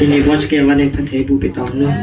ทีนี้ว่าสเกลวันเองพันเทบูไปตองเนาะ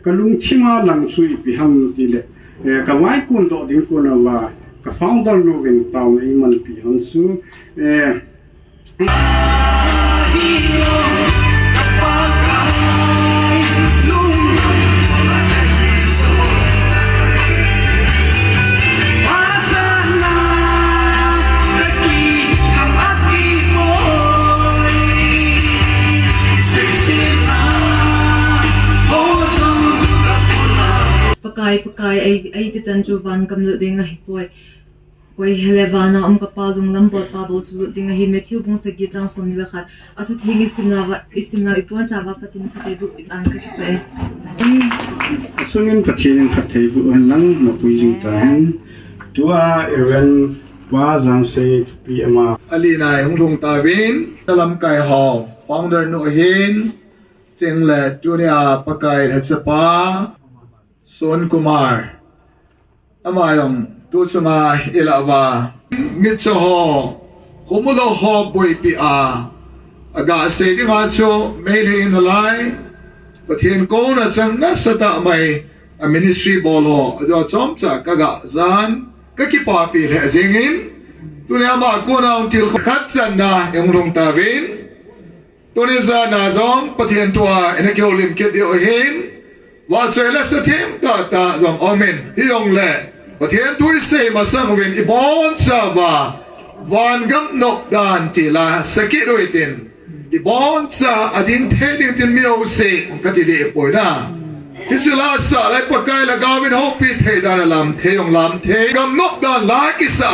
ก็ลุงชิมาหลังสุยพิฮัมดีเลยก็ไว้กุนโตดิ้งกุนว่าก็ฟังดอนลูวินตาวไอ้มันพิฮัมสูPakai ai ti chan chu van kam lu ding hi koi helevana am ka pa lung lam bot pa bo chu ding hi methiu bung sa gi chang som la khat athu thingi simna ipon chawa patin phatthei bu an ka pe sungin phatthei bu an lang ma pui jing ta han tua irwen wa jang se pi ama ali nai hung thung ta win lam kai ho founder no hin sting le junior pakai hachapa Son Kumar amayong tu sunga ilawa mitso ho humulo ho boy pi a aga se di nga cho mele nalai pathen ko na chang na sata mai a ministry bolo jo chom cha kaga zan ka ki pa pi le jingin tu ne ma ko na til khat chan na yong long ta win tu ne za na zong pathen tua ene ke olim ke di o hinว่าเจริญสถิมตาจงอาเมนที่ยงเล่ประเทศทุยเสมาสังเวียนอีบอนชาวาวันกำนกดานทีละสกิรุยตินอีบอนชาอดินเทดินตินมีโอเซกติเดปวยนะที่สุดละสาไลปะไกละกาวินฮอปีเทดานลำเทยงลำเทกำนกดานลากิสา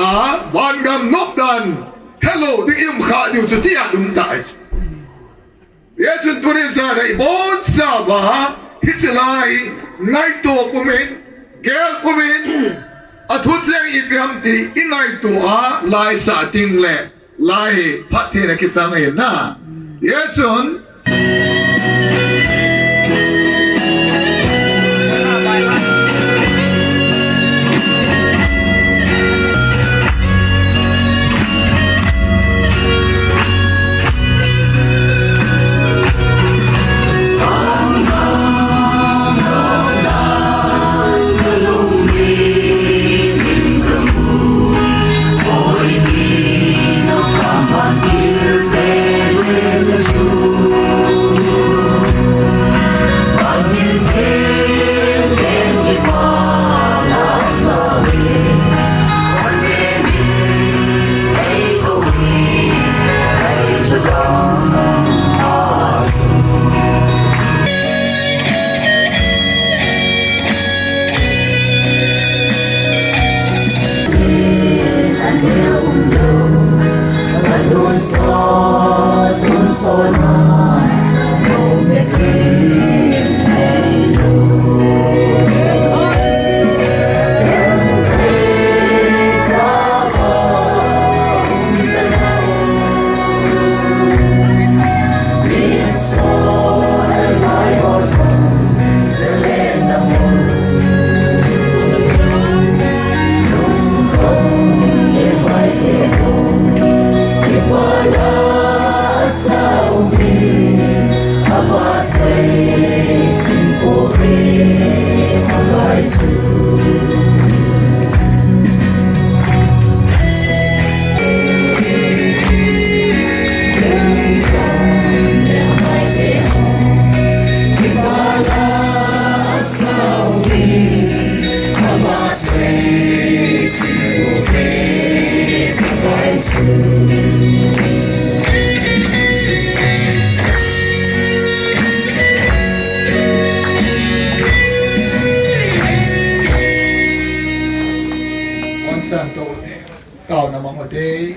วันกำนกดานเฮลโลที่อิมขาดิวจุดที่อยากดุมตายเยสุนตุนิสาในอีบอนชาวาฮิจลายไงตัวกูมินเกลกูมินอทุเซงอีพิฮัมตีอิไงตัวลายสาติงเล่ลายพัดเทนกิจสังเห็นนะเยจุน Hãy subscribe Itao namang hodin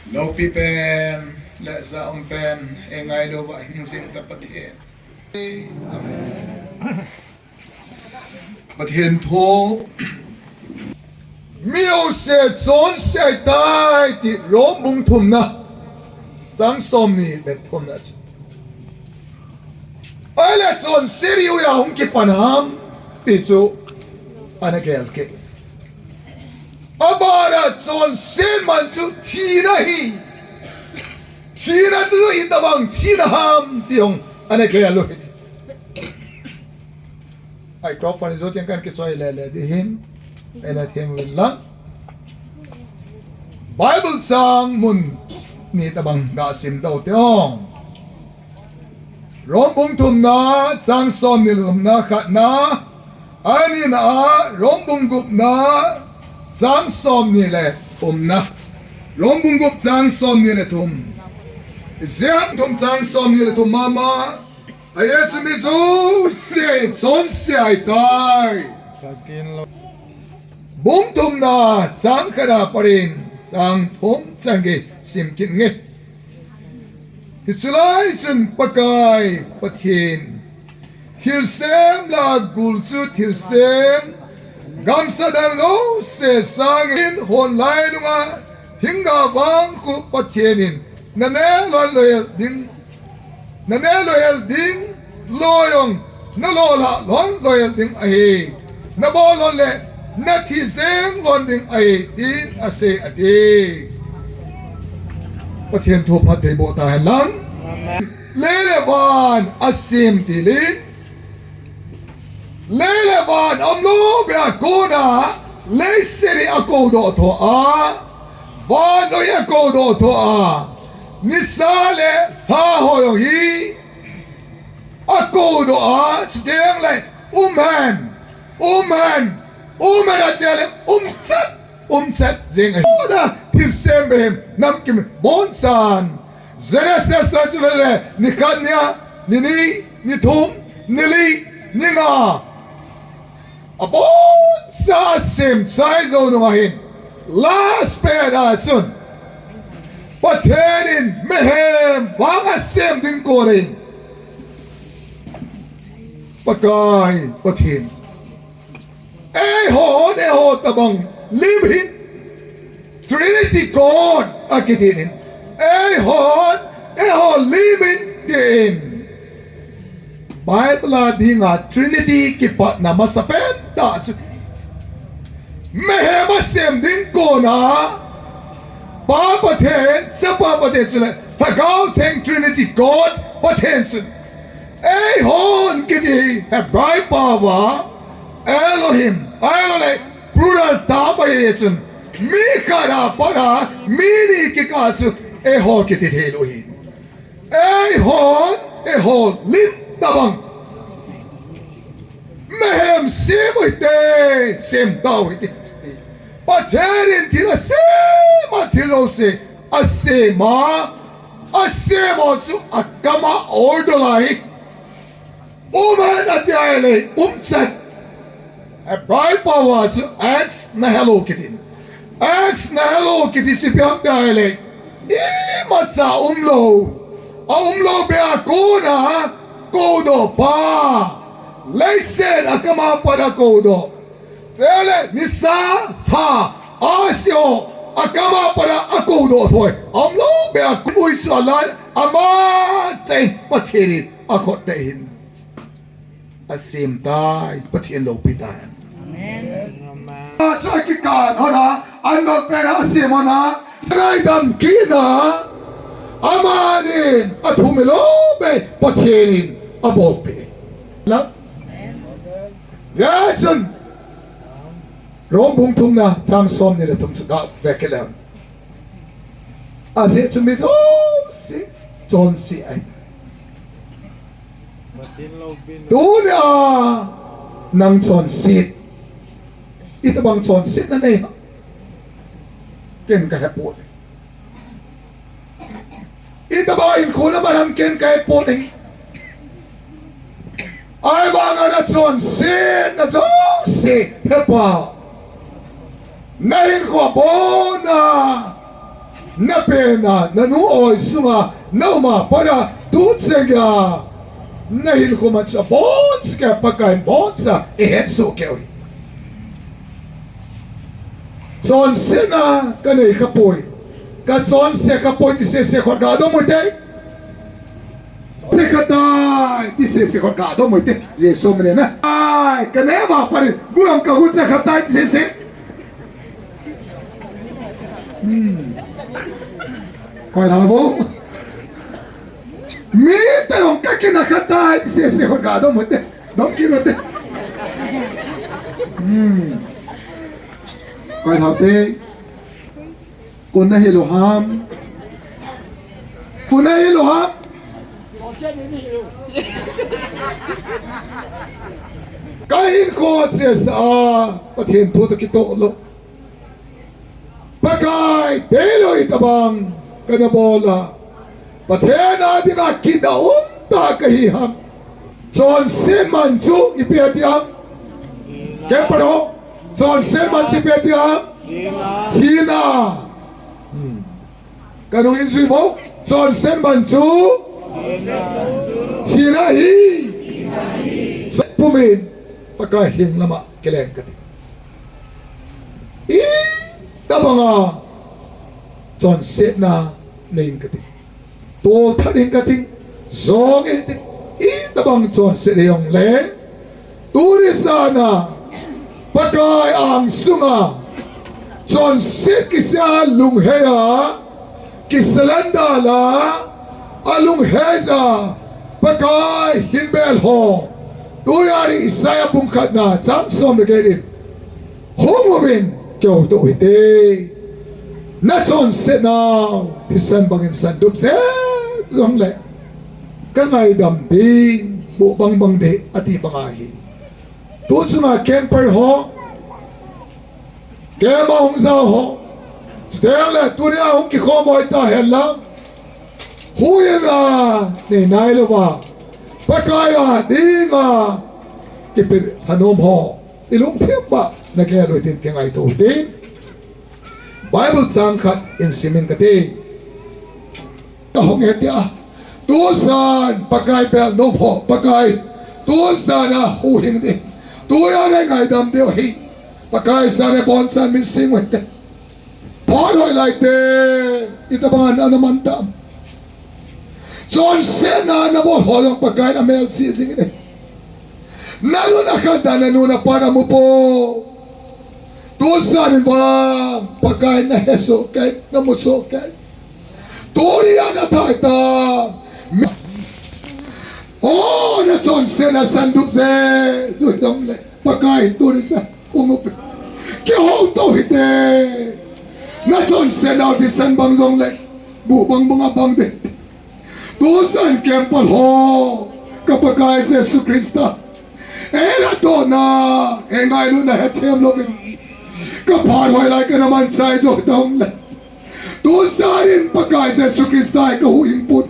loupi pen le za pen engai do wa hingsing ta pathen amen pathen tho miu se zon se tai ti ro bung thum na jang som ni le thum na ai le zon seriu ya hung ki panam pi chu anagel ke abara zon sen man chu thina hi thina tu i tabang thina ham tiong anagel lo hi ai microphone zo tiang kan ke choi le le di hin ena them wen la Bible sang mun ni tabang da sim do tiong rom bung thum na sang som ni lum na khat na ani na rom bung gup na sang som ni le na rom bung gup sang som ni le thum ziang thum sang som ni le thum mama ai ets mi zo se zon se ai tai bung thum na sang khara parin sang thum changi sim kin nge Hichulai chen pakai pathen thil sem la gul su thil sem gam sadang lo se sang in hon lai lunga thinga wang khu pathenin na ne loyal ding loyong na lola lon loyal ding ai na bolon le na thi sem lon ding ai din ase ade pathen tho phatthei bo ta lang lelevan asim tilin lelevan amlo be akona leiseri akodo tho a vado yakodo tho a nisale ha hoyo hi akodo a steng le umen atele umchat jing na tir sembem nam kim bonsan zereses na chvele nikanya nini nithum nili ninga abon sa sim sai zo no hin last peda sun pathenin mehem wanga sem din korin pakai pathen ho tabang living Trinity God akitinin ho living din Bible dinga Trinity kipat na masapet da mehema sem din ko na papathen sa papathen sila tagaw teng Trinity God pathen sun hon kiti hebrai pawa Elohim plural tabayetsun mikara para mini kikasu ho kiti Elohim hon lit tabang mehem sem tawite patherin tila sema tilose asema su akama ordolai umen atiale umsat Bright power to X na hello kitty si piang dialect matsa umlo be akona kodo pa leisen akama para kodo tele nisa ha asyo akama para akodo toy umlo be akuy salan amate patherin akot dehin asim tai pathen lo pitan Sakikan hona anok pera simona traidam kina amanin athumelo be pathenin abope la yasun rombung thumna samsom ni le thum suda bekelam ase chumi si jon si ai dunia nang jon sit ito bang jon sit na nei ken ka hapot ito ba in ko na manam ken ka hapot ay ba nga na jon sit na jon sit hapa nahin ko bona na pena nanu oi suma nauma para tutsega nahin ko man sa bons ka pagkain bonsa ihenso kewi son sena kanay kapoy ka son se kapoy ti se korgado mo te se katay ti se korgado mo te Yesu menena ay kanay ba pare guam ka hutsa katay ti se Koi labo Mita yung kakinakatay si Horgado mo te Dom kino te Koi laute Kuna hiluham Kuna hiluham Kahin ko siya sa Pathen tuto kito ulo Pagkay Delo itabang Kanabola Pathen adi na kidaum ta kahiham John Semanchu ipiatiham Keparo John Semanchu ipiatiham Hina Kanong insui mo John Semanchu Sinahi Pumin Pagka hinla ma kileng kati Tabanga John set na naing kating tol thading kating zong eting tabang John set yung le turi sana pagkay ang sunga John set kisya lungheya kisalandala alungheza pagkay hinbel ho tuyari isaya bungkat na samsom nagedin humumin kyo to ite na John set now tisan bangin sandup se zong le kangay damping bubang bangde ati bangahi tuso nga camper ho kema hong sao ho stele tuni ahong kikomo ita hella huyen na ni nailwa pakaya dinga kipir hanom ho ilong tipa nagelo itin kangay to din Bible sangkat in simin kati tahong etia tusan pagkay pel nopo pagkay tusan na huhing di tuya na ngay dam di hi pagkay sa rebonsan min singwet paroy like de itabangan na naman dam John Sena na mo holong pagkay na mel sising ini naluna kanta nanuna para mo po tusan ba pagkain na heso kay na muso kay turiya na taita oh na John Sena sandup se dudong le pagkain turi sa umup kaya ho to hite na John Sena di san bang dong le bubang mga bang de tusan kempal ho kapagkay sa Yesu Krista to na engay na hetem lovin kaparway like ka naman sa ito dong le tusarin pagkay sa Yesu Krista ay kahuing put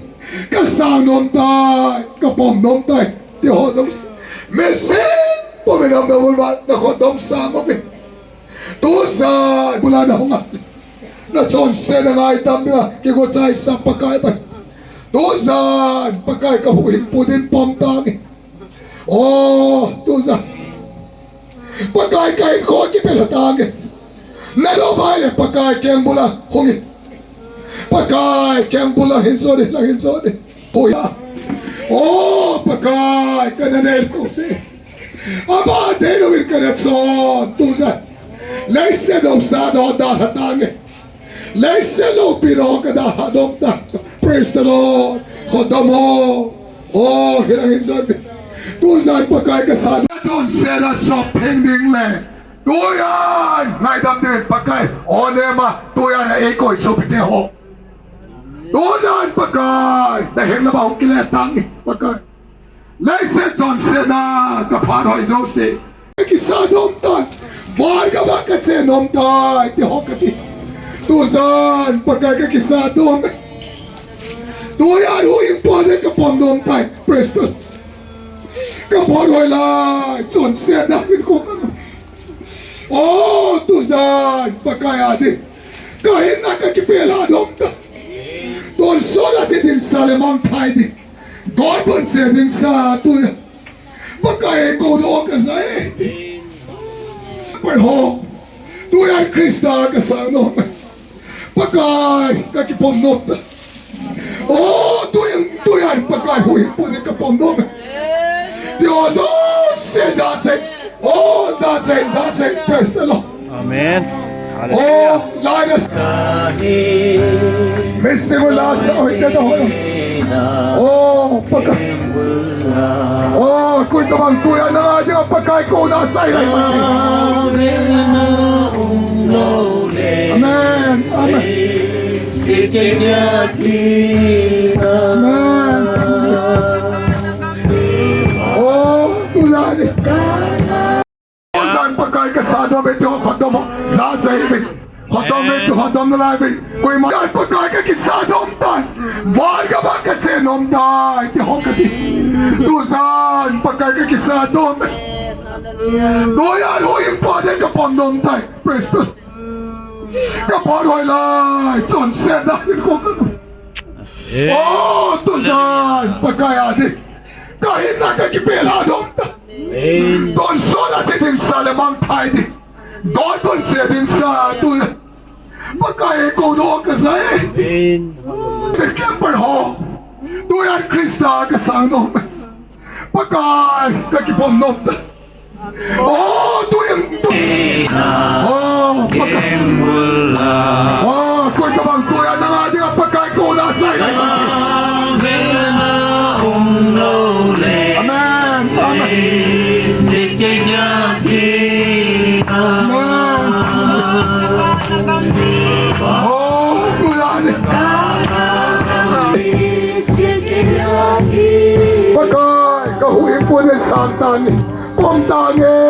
kasanom tay kapomnom tay tihosong mesin puminam na mulman na kodom sa mapin tusan mula na hunga na chonse na nga itam nga kigot sa isang pagkay pa tusan pagkay kahuing putin pomtangi oh tusan pagkay kain ko kipilatangi nalobay pagkay keng bula hungi pagkay keng bula hinsode lang hinsode kuya oh pagkay kananel ko si aba denowin kanatson tusan laise dom sa do dahatangi laise loupi ro kadahadom ta praise the Lord kodomo oh hilang hinsode tusan pagkay kasana don't set us up pending land tuyan ngay dam din pagkay onema tuyan na ikoy supite ho tuyan pagkay dahil na ba akong kiletang pagkay laise John Sena kaparoy jouse kisadom tan varga ba katsenom tan ti ho kati tuyan pagkay kakisadom tuyan huing pwede kapondom tan presto kaparoy la John Sena ko kano Oh, Tuhan, pakai adik. Kahit nakakipila dokta. Tuan solat din sa lemang tayo. Korban siya din sa tuya. Pakai ko doon ka sa Perho. Tuyan Krista ka sa ano. Pakai kakipomnot. Oh, tuyan pakai huwin po ni kapomnot. Diyos, oh, siya datsay. Oh, datsay, praise the Lord. Amen. Oh, Linus. May simula sa oitadaw. Oh, pagka. Oh, kung tamang tuya na nga niya, pagkay ko na sa ilay pati. Amen. Amen. Amen. Oh, tuyan. Tuyan pagkay kasado medyo kodom sa ilay. Hodom nalai. Kung mga pagkay kakisado umtan. Wal ka ba kasi umtan. Tihokati. Tuyan pagkay kakisado umtan. Tuyan huwing pwede kapon umtan. Praise the Lord. Kapon huwing lai. John said natin ko kano. Oh, tuyan pagkay adik. Kahit nakakipila umtan. Doon solat din sa lemang tayo. Doon siya din sa tuyan. Pagkaya ko doon ka sa Kemper ho. Tuyan Krista ka sa ano. Pagkaya kakipomnot. Oh, tuyan. Oh, pagkaya. Oh, kung tamang tuyan na nga di nga pagkaya ko na sa Amen. Amen. Oh, tuyan. Pagkay, kahuin po ng santan. Pumtangi.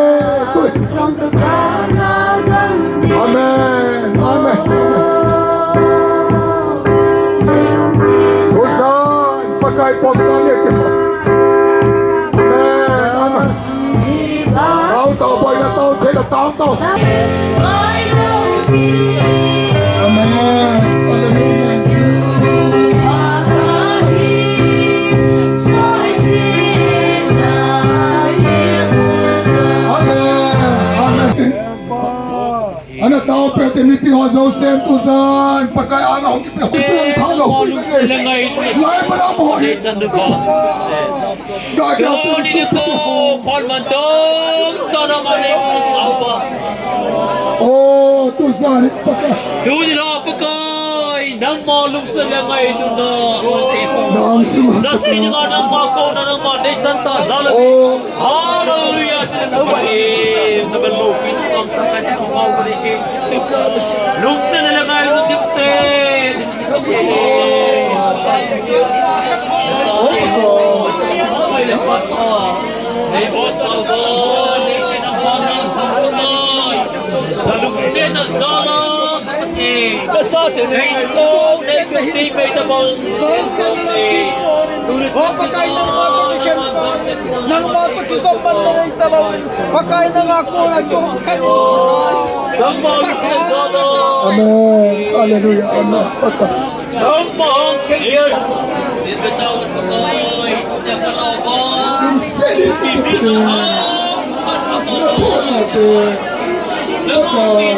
Amen. Amen. Tusan, pagkay pumtangi. Amen. Amen. Tao, boy na tao, say na tao. Amen. Hallelujah. Ano tao pwede mi pihozo sentusan pakai ana ho kipi ho thalo lai mana mo oh tusan pakai Tuni na pakai nang malum sa langay na nam su Dati nga nang makaw na ng mga Santa Zala. Hallelujah! Naman loupi Santa kanya kumawali. Luksa na lang ay nagdipse. Okay lang ba ito? Ay boss na doon. Sa luksa na Zala. Sa atin ay ito. Nagdipse may tabang. Pagkain ng mga pagkakita nang mapagkikapan na rin talawin. Pagkain ng ako na jong Amen. Hallelujah. Amen. Yung sili ko natuwa natin. The gospel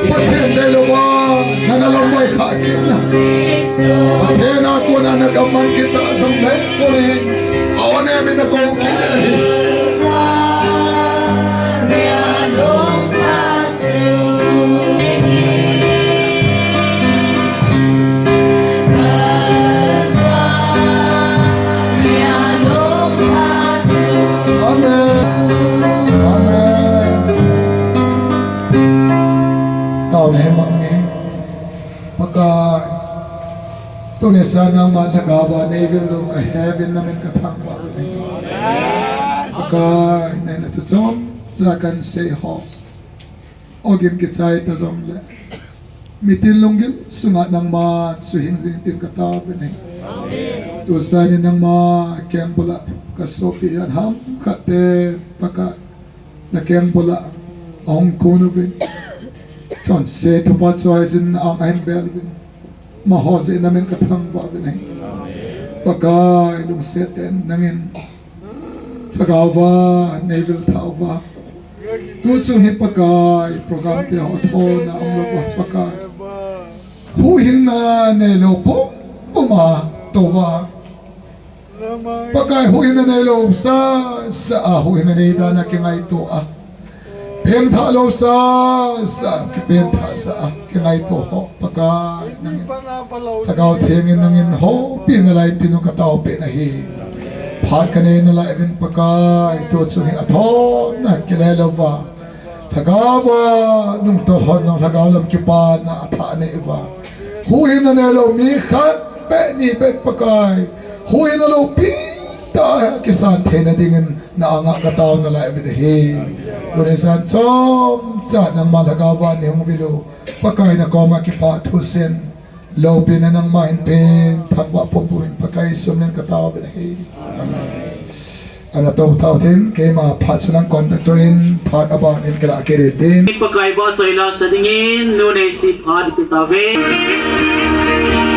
Pathen dalawa na nalambay kakin na. Pathen ako na nagaman kita sa Tuni. Pakai Tuni sana matagawa navel lo ka heaven namin katangwa. Pakai na natutom zakan say ho. Ogin kitsay ta zomle. Mitin longgil sungat nang ma suhin tin katabi na. Tusanin nang ma kembula kasopi yan ham kate pakai na kembula ong kunovin. Son se tupat soizin ang ahin belvin. Mahose namin katangwa binay. Pagkay lungseten nangin tagawa navel tawa. Tutsong hipagkay program te hoto na ang lubwa pagkay. Huhhingna nilopo puma towa. Pagkay huhhingna nilopo sa huhhingna nida na kingay toa. Benta lo sa benta sa kingay to ho pagkay nangin tagaw tingin nangin ho pinalay tinong katao pinahi pat kanina la even pagkay to suni aton na kilalawa tagawa nung tohon ng tagawlam kipa na atane iba huhin na nelo mikhat pe ni bet pagkay huhin na loupi ta kisan na dingin na anga katao na la even hi Tulisan som sa ng malagawa ni Hungvilo pagkay na koma kipat husin loupi na ng mainpin tagwa pupuin pagkay sumnin katawa binahi amen ana to tautin kay mapatso ng konduktorin part about in kala kiridin pagkay ba sa ila sa dingin nunay si Pad Pitave. Hey!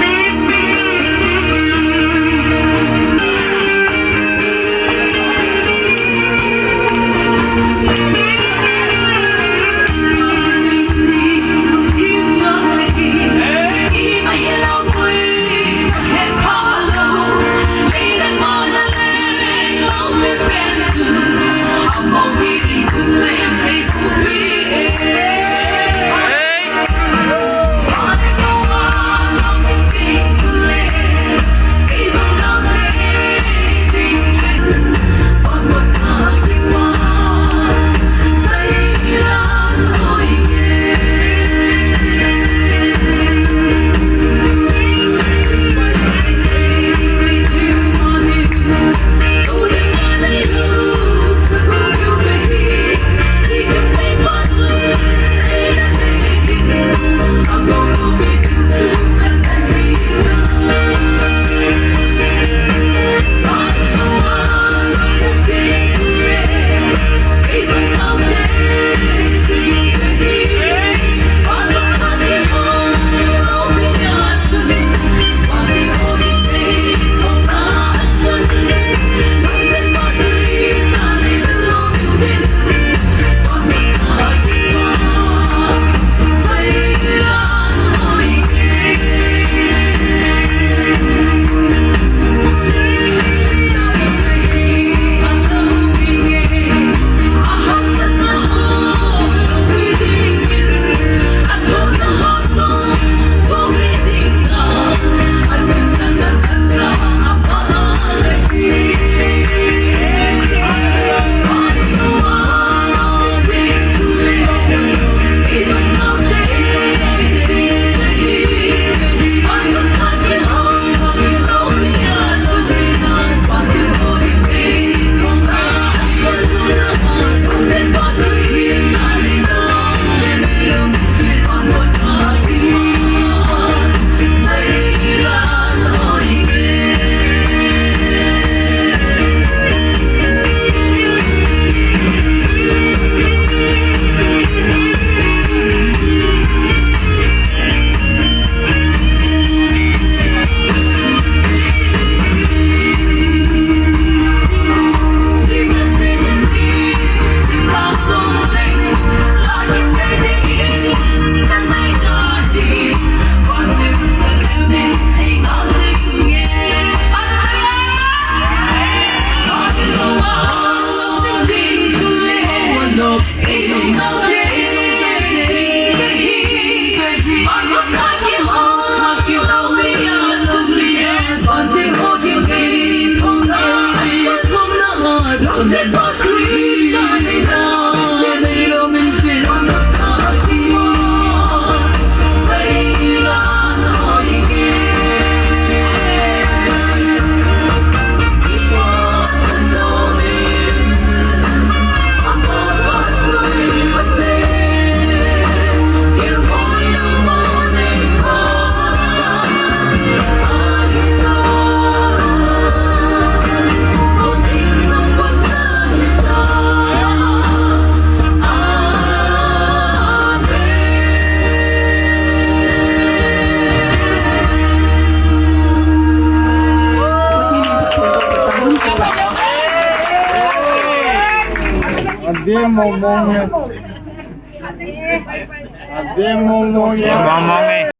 mong mong eh.